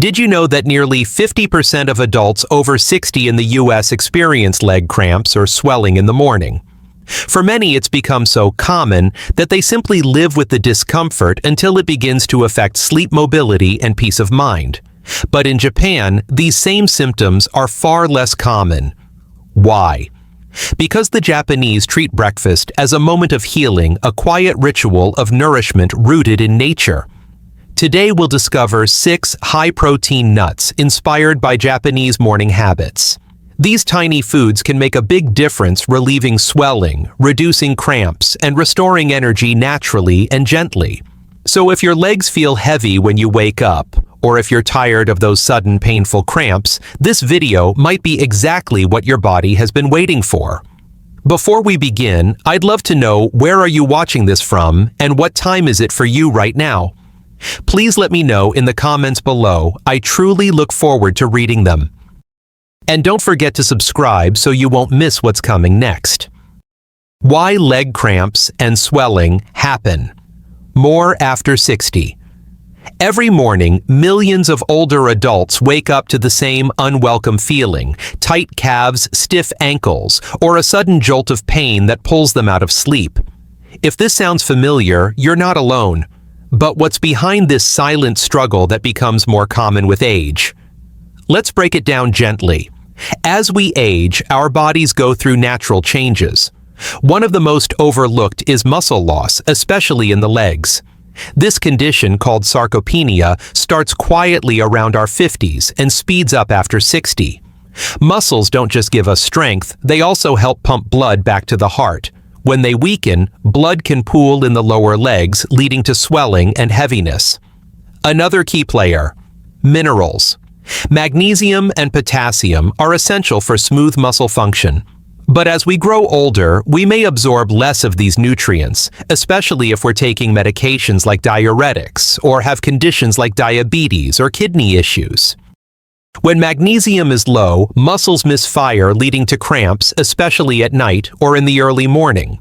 Did you know that nearly 50% of adults over 60 in the U.S. experience leg cramps or swelling in the morning? For many, it's become so common that they simply live with the discomfort until it begins to affect sleep mobility and peace of mind. But in Japan, these same symptoms are far less common. Why? Because the Japanese treat breakfast as a moment of healing, a quiet ritual of nourishment rooted in nature. Today we'll discover 6 high-protein nuts inspired by Japanese morning habits. These tiny foods can make a big difference relieving swelling, reducing cramps, and restoring energy naturally and gently. So if your legs feel heavy when you wake up, or if you're tired of those sudden painful cramps, this video might be exactly what your body has been waiting for. Before we begin, I'd love to know, where are you watching this from and what time is it for you right now? Please let me know in the comments below. I truly look forward to reading them. And don't forget to subscribe so you won't miss what's coming next. Why leg cramps and swelling happen. More after 60. Every morning, millions of older adults wake up to the same unwelcome feeling: tight calves, stiff ankles, or a sudden jolt of pain that pulls them out of sleep. If this sounds familiar, you're not alone. But what's behind this silent struggle that becomes more common with age? Let's break it down gently. As we age, our bodies go through natural changes. One of the most overlooked is muscle loss, especially in the legs. This condition, called sarcopenia, starts quietly around our 50s and speeds up after 60. Muscles don't just give us strength, they also help pump blood back to the heart. When they weaken, blood can pool in the lower legs, leading to swelling and heaviness. Another key player: minerals. Magnesium and potassium are essential for smooth muscle function. But as we grow older, we may absorb less of these nutrients, especially if we're taking medications like diuretics or have conditions like diabetes or kidney issues. When magnesium is low, muscles misfire, leading to cramps, especially at night or in the early morning.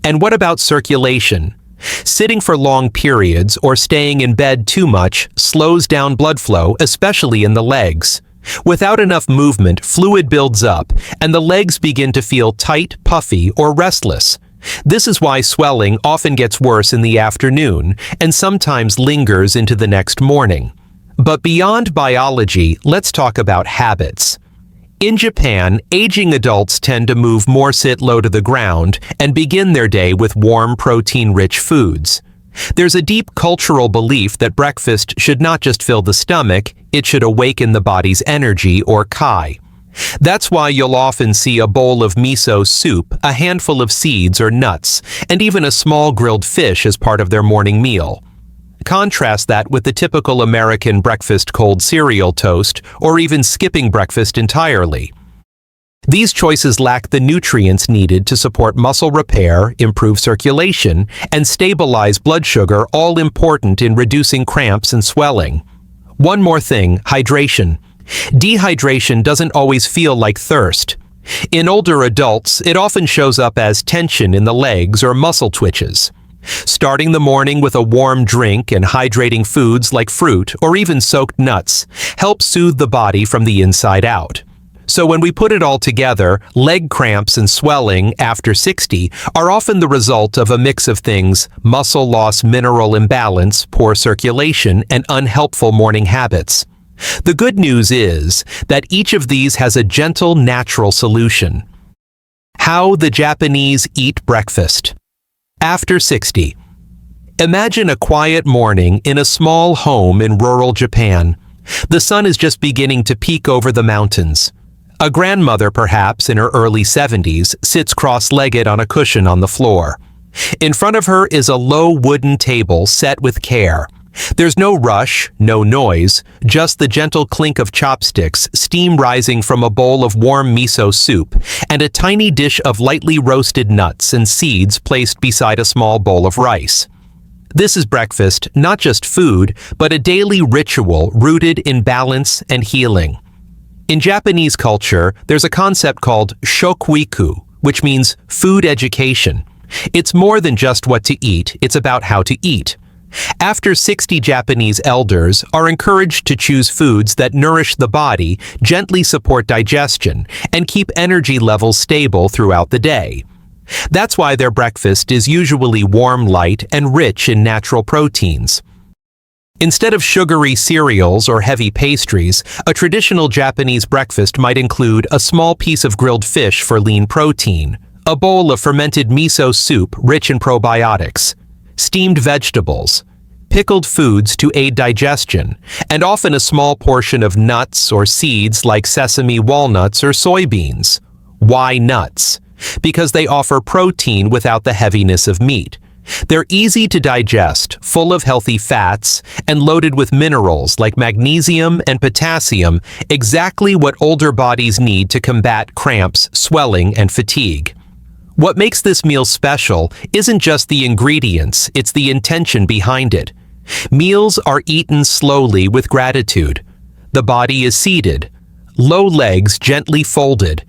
And what about circulation? Sitting for long periods or staying in bed too much slows down blood flow, especially in the legs. Without enough movement, fluid builds up, and the legs begin to feel tight, puffy, or restless. This is why swelling often gets worse in the afternoon and sometimes lingers into the next morning. But beyond biology, let's talk about habits. In Japan, aging adults tend to move more sit low to the ground and begin their day with warm, protein-rich foods. There's a deep cultural belief that breakfast should not just fill the stomach, it should awaken the body's energy, or kai. That's why you'll often see a bowl of miso soup, a handful of seeds or nuts, and even a small grilled fish as part of their morning meal. Contrast that with the typical American breakfast: cold cereal, toast, or even skipping breakfast entirely. These choices lack the nutrients needed to support muscle repair, improve circulation, and stabilize blood sugar, all important in reducing cramps and swelling. One more thing: hydration. Dehydration doesn't always feel like thirst. In older adults, it often shows up as tension in the legs or muscle twitches. Starting the morning with a warm drink and hydrating foods like fruit or even soaked nuts helps soothe the body from the inside out. So when we put it all together, leg cramps and swelling after 60 are often the result of a mix of things: muscle loss, mineral imbalance, poor circulation, and unhelpful morning habits. The good news is that each of these has a gentle, natural solution. How the Japanese eat breakfast. After 60. Imagine a quiet morning in a small home in rural Japan. The sun is just beginning to peek over the mountains. A grandmother, perhaps in her early 70s, sits cross-legged on a cushion on the floor. In front of her is a low wooden table set with care. There's no rush, no noise, just the gentle clink of chopsticks, steam rising from a bowl of warm miso soup, and a tiny dish of lightly roasted nuts and seeds placed beside a small bowl of rice. This is breakfast, not just food, but a daily ritual rooted in balance and healing. In Japanese culture, there's a concept called shokuiku, which means food education. It's more than just what to eat, it's about how to eat. After 60, Japanese elders are encouraged to choose foods that nourish the body, gently support digestion, and keep energy levels stable throughout the day. That's why their breakfast is usually warm, light, and rich in natural proteins. Instead of sugary cereals or heavy pastries, a traditional Japanese breakfast might include a small piece of grilled fish for lean protein, a bowl of fermented miso soup rich in probiotics, steamed vegetables, pickled foods to aid digestion, and often a small portion of nuts or seeds like sesame, walnuts, or soybeans. Why nuts? Because they offer protein without the heaviness of meat. They're easy to digest, full of healthy fats, and loaded with minerals like magnesium and potassium, exactly what older bodies need to combat cramps, swelling, and fatigue. What makes this meal special isn't just the ingredients, it's the intention behind it. Meals are eaten slowly with gratitude. The body is seated, low legs gently folded.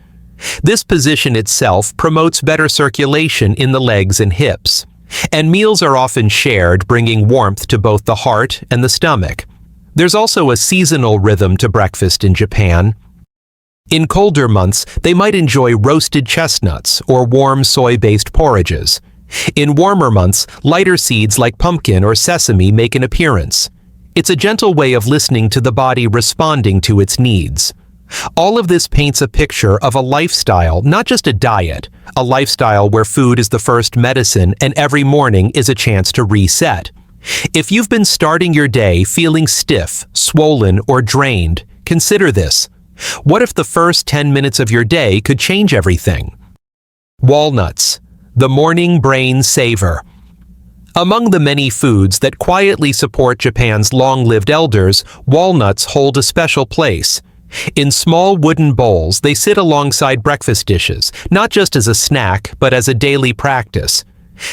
This position itself promotes better circulation in the legs and hips. And meals are often shared, bringing warmth to both the heart and the stomach. There's also a seasonal rhythm to breakfast in Japan. In colder months, they might enjoy roasted chestnuts or warm soy-based porridges. In warmer months, lighter seeds like pumpkin or sesame make an appearance. It's a gentle way of listening to the body responding to its needs. All of this paints a picture of a lifestyle, not just a diet, a lifestyle where food is the first medicine and every morning is a chance to reset. If you've been starting your day feeling stiff, swollen, or drained, consider this. What if the first 10 minutes of your day could change everything? Walnuts, the morning brain saver. Among the many foods that quietly support Japan's long-lived elders, walnuts hold a special place. In small wooden bowls, they sit alongside breakfast dishes, not just as a snack, but as a daily practice.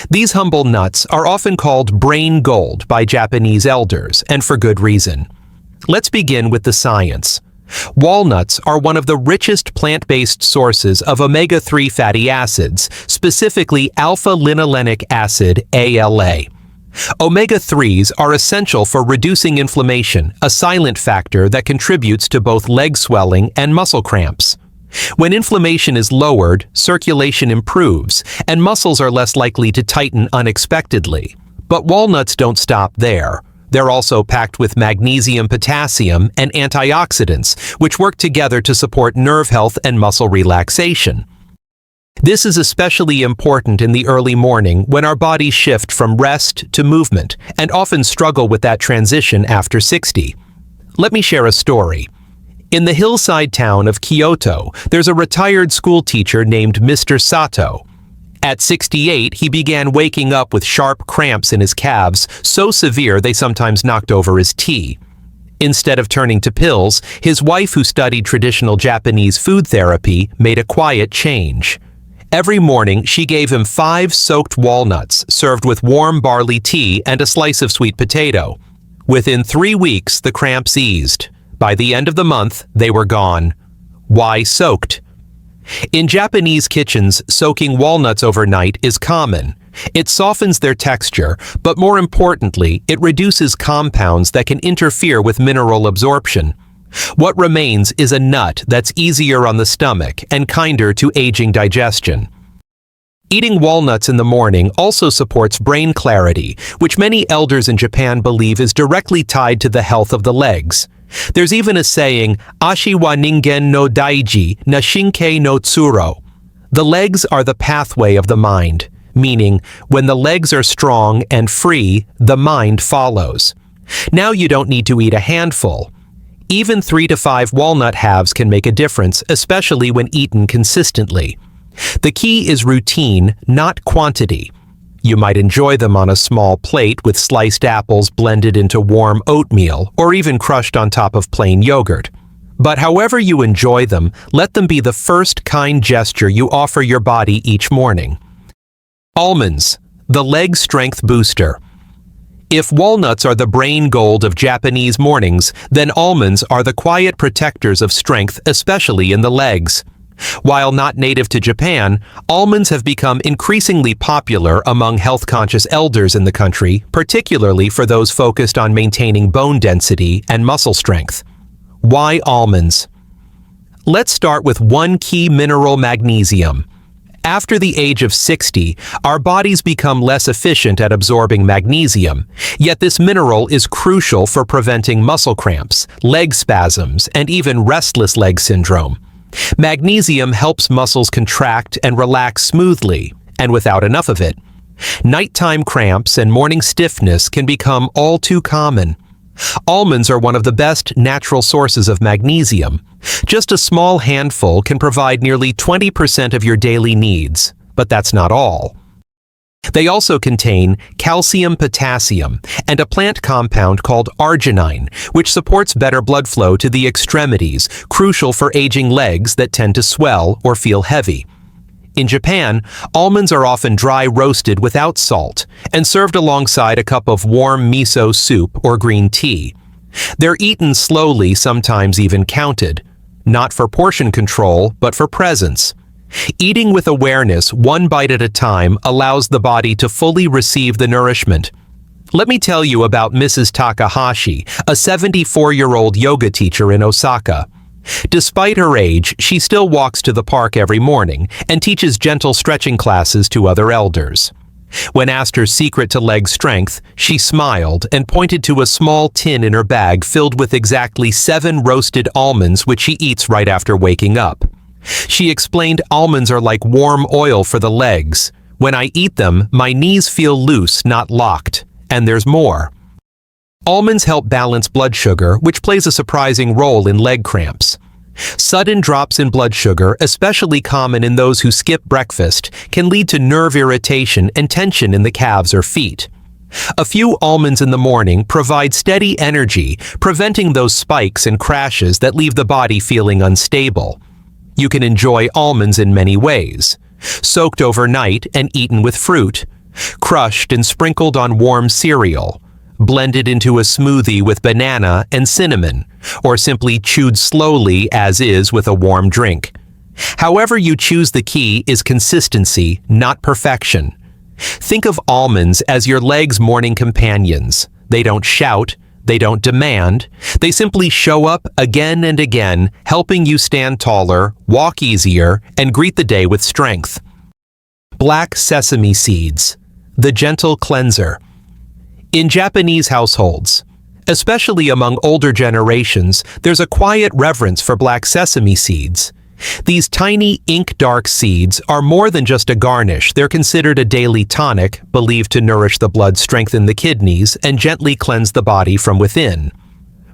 These humble nuts are often called brain gold by Japanese elders, and for good reason. Let's begin with the science. Walnuts are one of the richest plant-based sources of omega-3 fatty acids, specifically alpha-linolenic acid, ALA. Omega-3s are essential for reducing inflammation, a silent factor that contributes to both leg swelling and muscle cramps. When inflammation is lowered, circulation improves, and muscles are less likely to tighten unexpectedly. But walnuts don't stop there. They're also packed with magnesium, potassium, and antioxidants, which work together to support nerve health and muscle relaxation. This is especially important in the early morning when our bodies shift from rest to movement and often struggle with that transition after 60. Let me share a story. In the hillside town of Kyoto, there's a retired school teacher named Mr. Sato. At 68, he began waking up with sharp cramps in his calves, so severe they sometimes knocked over his tea. Instead of turning to pills, his wife, who studied traditional Japanese food therapy, made a quiet change. Every morning, she gave him 5 soaked walnuts served with warm barley tea and a slice of sweet potato. Within 3 weeks, the cramps eased. By the end of the month, they were gone. Why soaked? In Japanese kitchens, soaking walnuts overnight is common. It softens their texture, but more importantly, it reduces compounds that can interfere with mineral absorption. What remains is a nut that's easier on the stomach and kinder to aging digestion. Eating walnuts in the morning also supports brain clarity, which many elders in Japan believe is directly tied to the health of the legs. There's even a saying, "Ashi wa ningen no daiji, na shinkei no tsuro." The legs are the pathway of the mind, meaning when the legs are strong and free, the mind follows. Now you don't need to eat a handful. Even 3 to 5 walnut halves can make a difference, especially when eaten consistently. The key is routine, not quantity. You might enjoy them on a small plate with sliced apples blended into warm oatmeal, or even crushed on top of plain yogurt. But however you enjoy them, let them be the first kind gesture you offer your body each morning. Almonds, the leg strength booster. If walnuts are the brain gold of Japanese mornings, then almonds are the quiet protectors of strength, especially in the legs. While not native to Japan, almonds have become increasingly popular among health-conscious elders in the country, particularly for those focused on maintaining bone density and muscle strength. Why almonds? Let's start with one key mineral: magnesium. After the age of 60, our bodies become less efficient at absorbing magnesium, yet this mineral is crucial for preventing muscle cramps, leg spasms, and even restless leg syndrome. Magnesium helps muscles contract and relax smoothly, and without enough of it, nighttime cramps and morning stiffness can become all too common. Almonds are one of the best natural sources of magnesium. Just a small handful can provide nearly 20% of your daily needs, but that's not all. They also contain calcium, potassium, and a plant compound called arginine, which supports better blood flow to the extremities, crucial for aging legs that tend to swell or feel heavy. In Japan, almonds are often dry roasted without salt and served alongside a cup of warm miso soup or green tea. They're eaten slowly, sometimes even counted, not for portion control, but for presence. Eating with awareness, one bite at a time, allows the body to fully receive the nourishment. Let me tell you about Mrs. Takahashi, a 74-year-old yoga teacher in Osaka. Despite her age, she still walks to the park every morning and teaches gentle stretching classes to other elders. When asked her secret to leg strength, she smiled and pointed to a small tin in her bag filled with exactly 7 roasted almonds, which she eats right after waking up. She explained almonds are like warm oil for the legs. When I eat them, my knees feel loose, not locked. And there's more. Almonds help balance blood sugar, which plays a surprising role in leg cramps. Sudden drops in blood sugar, especially common in those who skip breakfast, can lead to nerve irritation and tension in the calves or feet. A few almonds in the morning provide steady energy, preventing those spikes and crashes that leave the body feeling unstable. You can enjoy almonds in many ways: soaked overnight and eaten with fruit, crushed and sprinkled on warm cereal, blended into a smoothie with banana and cinnamon, or simply chewed slowly as is with a warm drink. However you choose, the key is consistency, not perfection. Think of almonds as your leg's morning companions. They don't shout, they don't demand, they simply show up again and again, helping you stand taller, walk easier, and greet the day with strength. Black sesame seeds, the gentle cleanser. In Japanese households, especially among older generations, there's a quiet reverence for black sesame seeds. These tiny, ink-dark seeds are more than just a garnish. They're considered a daily tonic, believed to nourish the blood, strengthen the kidneys, and gently cleanse the body from within.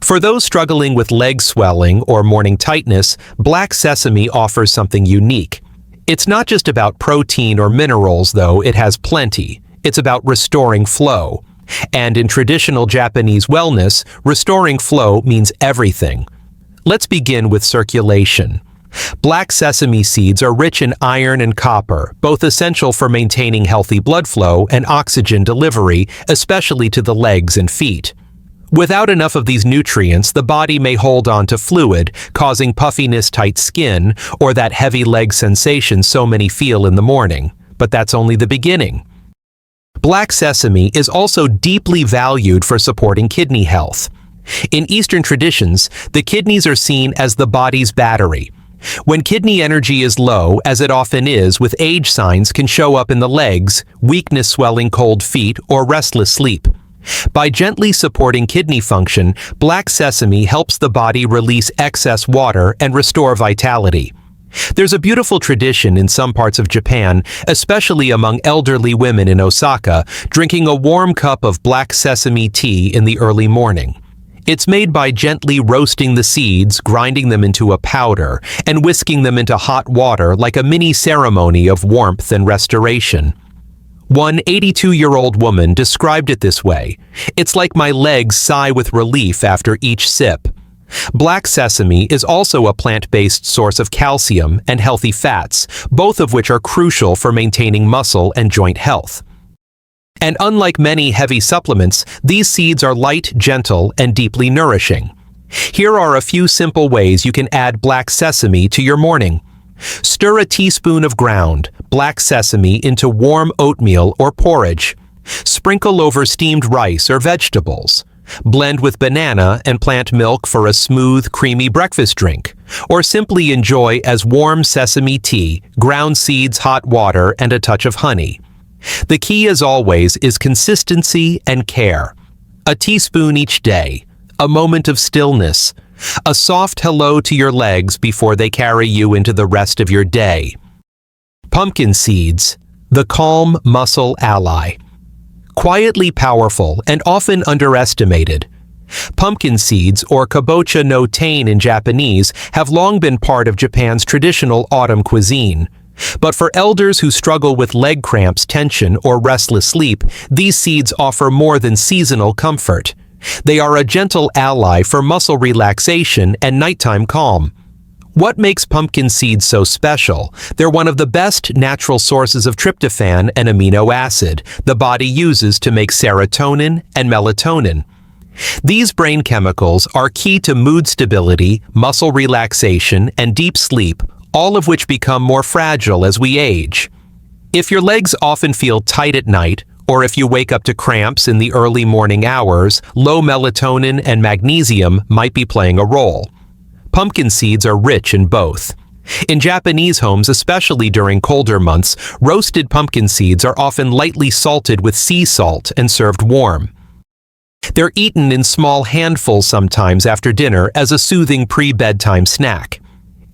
For those struggling with leg swelling or morning tightness, black sesame offers something unique. It's not just about protein or minerals, though it has plenty. It's about restoring flow. And in traditional Japanese wellness, restoring flow means everything. Let's begin with circulation. Black sesame seeds are rich in iron and copper, both essential for maintaining healthy blood flow and oxygen delivery, especially to the legs and feet. Without enough of these nutrients, the body may hold on to fluid, causing puffiness, tight skin, or that heavy leg sensation so many feel in the morning. But that's only the beginning. Black sesame is also deeply valued for supporting kidney health. In Eastern traditions, the kidneys are seen as the body's battery. When kidney energy is low, as it often is with age, signs can show up in the legs: weakness, swelling, cold feet, or restless sleep. By gently supporting kidney function, black sesame helps the body release excess water and restore vitality. There's a beautiful tradition in some parts of Japan, especially among elderly women in Osaka, drinking a warm cup of black sesame tea in the early morning. It's made by gently roasting the seeds, grinding them into a powder, and whisking them into hot water like a mini ceremony of warmth and restoration. One 82-year-old woman described it this way: "It's like my legs sigh with relief after each sip." Black sesame is also a plant-based source of calcium and healthy fats, both of which are crucial for maintaining muscle and joint health. And unlike many heavy supplements, these seeds are light, gentle, and deeply nourishing. Here are a few simple ways you can add black sesame to your morning. Stir a teaspoon of ground, black sesame into warm oatmeal or porridge. Sprinkle over steamed rice or vegetables. Blend with banana and plant milk for a smooth, creamy breakfast drink, or simply enjoy as warm sesame tea, ground seeds, hot water, and a touch of honey. The key, as always, is consistency and care. A teaspoon each day, a moment of stillness, a soft hello to your legs before they carry you into the rest of your day. Pumpkin seeds, the calm muscle ally. Quietly powerful and often underestimated. Pumpkin seeds, or kabocha no tain in Japanese, have long been part of Japan's traditional autumn cuisine. But for elders who struggle with leg cramps, tension, or restless sleep, these seeds offer more than seasonal comfort. They are a gentle ally for muscle relaxation and nighttime calm. What makes pumpkin seeds so special? They're one of the best natural sources of tryptophan, an amino acid the body uses to make serotonin and melatonin. These brain chemicals are key to mood stability, muscle relaxation, and deep sleep, all of which become more fragile as we age. If your legs often feel tight at night, or if you wake up to cramps in the early morning hours, low melatonin and magnesium might be playing a role. Pumpkin seeds are rich in both. In Japanese homes, especially during colder months, roasted pumpkin seeds are often lightly salted with sea salt and served warm. They're eaten in small handfuls sometimes after dinner as a soothing pre-bedtime snack.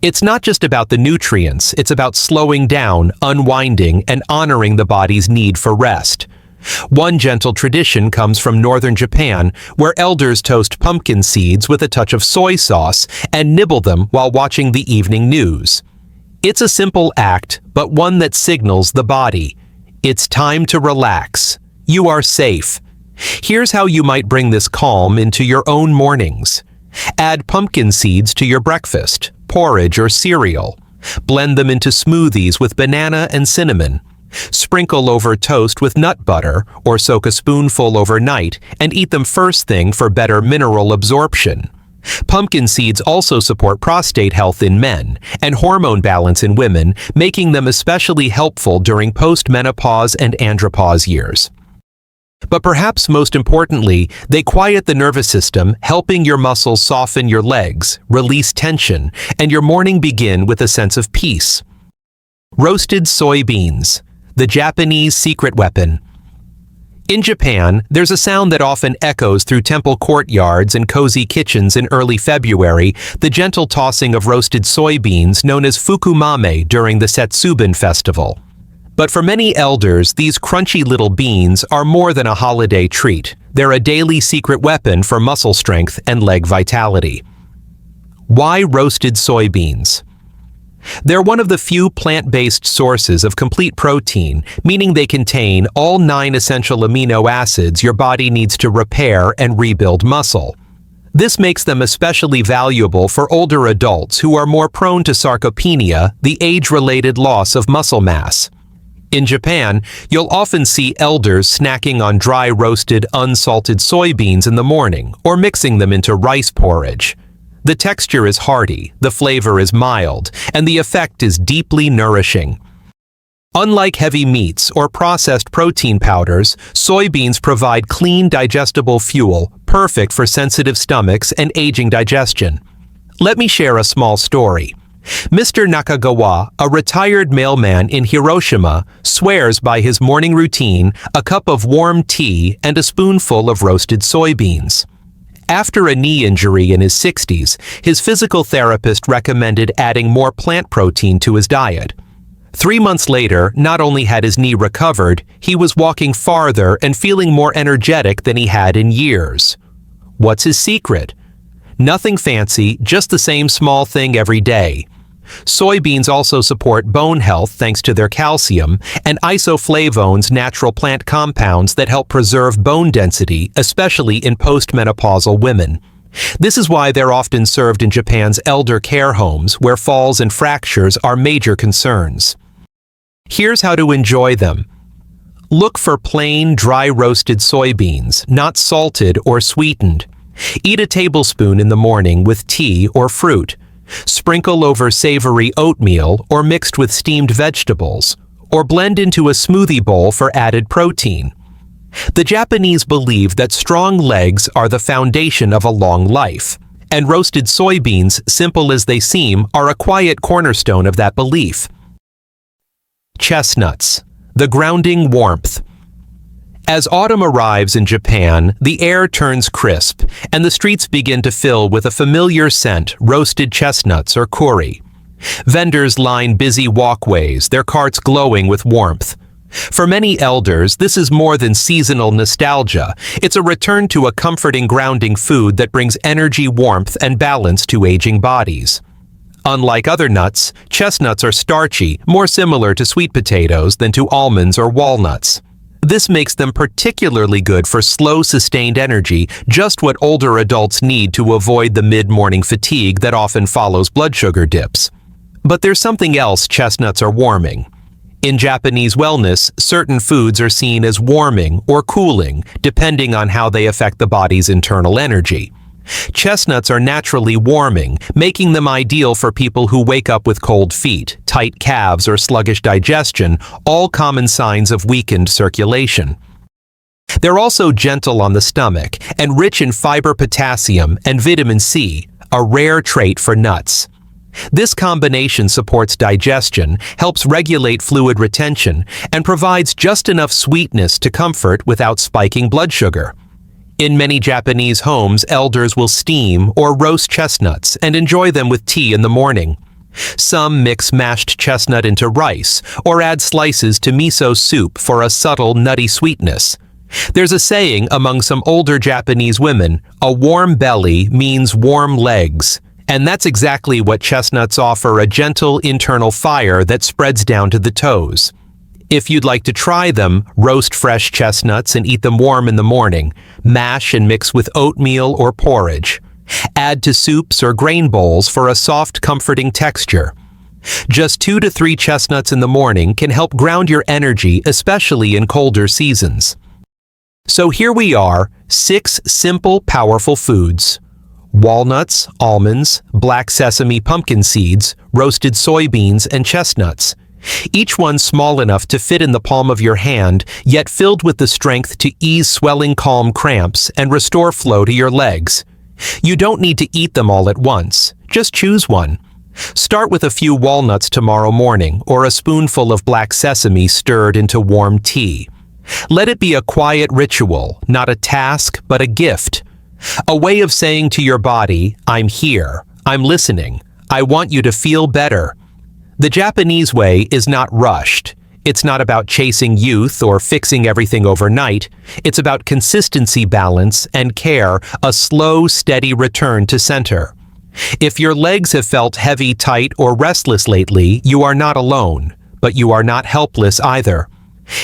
It's not just about the nutrients, it's about slowing down, unwinding, and honoring the body's need for rest. One gentle tradition comes from northern Japan, where elders toast pumpkin seeds with a touch of soy sauce and nibble them while watching the evening news. It's a simple act, but one that signals the body. It's time to relax. You are safe. Here's how you might bring this calm into your own mornings. Add pumpkin seeds to your breakfast, porridge, or cereal. Blend them into smoothies with banana and cinnamon. Sprinkle over toast with nut butter, or soak a spoonful overnight and eat them first thing for better mineral absorption. Pumpkin seeds also support prostate health in men and hormone balance in women, making them especially helpful during postmenopause and andropause years. But perhaps most importantly, they quiet the nervous system, helping your muscles soften your legs, release tension, and your morning begin with a sense of peace. Roasted soybeans, the Japanese secret weapon. In Japan, there's a sound that often echoes through temple courtyards and cozy kitchens in early February, the gentle tossing of roasted soybeans known as fukumame during the Setsuban festival. But for many elders, these crunchy little beans are more than a holiday treat. They're a daily secret weapon for muscle strength and leg vitality. Why roasted soybeans? They're one of the few plant-based sources of complete protein, meaning they contain all 9 essential amino acids your body needs to repair and rebuild muscle. This makes them especially valuable for older adults who are more prone to sarcopenia, the age-related loss of muscle mass. In Japan, you'll often see elders snacking on dry roasted, unsalted soybeans in the morning or mixing them into rice porridge. The texture is hearty, the flavor is mild, and the effect is deeply nourishing. Unlike heavy meats or processed protein powders, soybeans provide clean, digestible fuel, perfect for sensitive stomachs and aging digestion. Let me share a small story. Mr. Nakagawa, a retired mailman in Hiroshima, swears by his morning routine, a cup of warm tea and a spoonful of roasted soybeans. After a knee injury in his 60s, his physical therapist recommended adding more plant protein to his diet. 3 months later, not only had his knee recovered, he was walking farther and feeling more energetic than he had in years. What's his secret? Nothing fancy, just the same small thing every day. Soybeans also support bone health thanks to their calcium and isoflavones, natural plant compounds that help preserve bone density, especially in postmenopausal women. This is why they're often served in Japan's elder care homes, where falls and fractures are major concerns. Here's how to enjoy them. Look for plain, dry roasted soybeans, not salted or sweetened. Eat a tablespoon in the morning with tea or fruit. Sprinkle over savory oatmeal or mixed with steamed vegetables, or blend into a smoothie bowl for added protein. The Japanese believe that strong legs are the foundation of a long life, and roasted soybeans, simple as they seem, are a quiet cornerstone of that belief. Chestnuts, the grounding warmth. As autumn arrives in Japan, the air turns crisp, and the streets begin to fill with a familiar scent, roasted chestnuts or curry. Vendors line busy walkways, their carts glowing with warmth. For many elders, this is more than seasonal nostalgia. It's a return to a comforting, grounding food that brings energy, warmth, and balance to aging bodies. Unlike other nuts, chestnuts are starchy, more similar to sweet potatoes than to almonds or walnuts. This makes them particularly good for slow, sustained energy, just what older adults need to avoid the mid-morning fatigue that often follows blood sugar dips. But there's something else chestnuts are warming. In Japanese wellness, certain foods are seen as warming or cooling, depending on how they affect the body's internal energy. Chestnuts are naturally warming, making them ideal for people who wake up with cold feet, tight calves, or sluggish digestion, all common signs of weakened circulation. They're also gentle on the stomach and rich in fiber, potassium, and vitamin C, a rare trait for nuts. This combination supports digestion, helps regulate fluid retention, and provides just enough sweetness to comfort without spiking blood sugar. In many Japanese homes, elders will steam or roast chestnuts and enjoy them with tea in the morning. Some mix mashed chestnut into rice or add slices to miso soup for a subtle nutty sweetness. There's a saying among some older Japanese women, "A warm belly means warm legs." And that's exactly what chestnuts offer, a gentle internal fire that spreads down to the toes. If you'd like to try them, roast fresh chestnuts and eat them warm in the morning. Mash and mix with oatmeal or porridge. Add to soups or grain bowls for a soft, comforting texture. Just 2 to 3 chestnuts in the morning can help ground your energy, especially in colder seasons. So here we are, 6 simple, powerful foods. Walnuts, almonds, black sesame pumpkin seeds, roasted soybeans, and chestnuts. Each one small enough to fit in the palm of your hand, yet filled with the strength to ease swelling, calm cramps, and restore flow to your legs. You don't need to eat them all at once. Just choose one. Start with a few walnuts tomorrow morning, or a spoonful of black sesame stirred into warm tea. Let it be a quiet ritual, not a task, but a gift. A way of saying to your body, "I'm here, I'm listening, I want you to feel better." The Japanese way is not rushed. It's not about chasing youth or fixing everything overnight. It's about consistency, balance, and care, a slow, steady return to center. If your legs have felt heavy, tight, or restless lately, you are not alone, but you are not helpless either.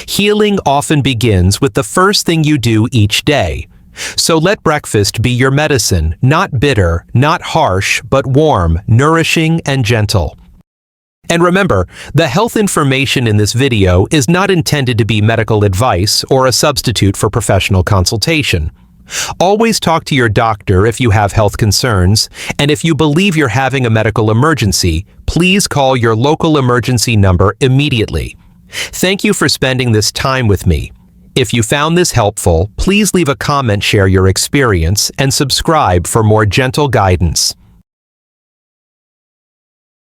Healing often begins with the first thing you do each day. So let breakfast be your medicine, not bitter, not harsh, but warm, nourishing, and gentle. And remember, the health information in this video is not intended to be medical advice or a substitute for professional consultation. Always talk to your doctor if you have health concerns, and if you believe you're having a medical emergency, please call your local emergency number immediately. Thank you for spending this time with me. If you found this helpful, please leave a comment, share your experience, and subscribe for more gentle guidance.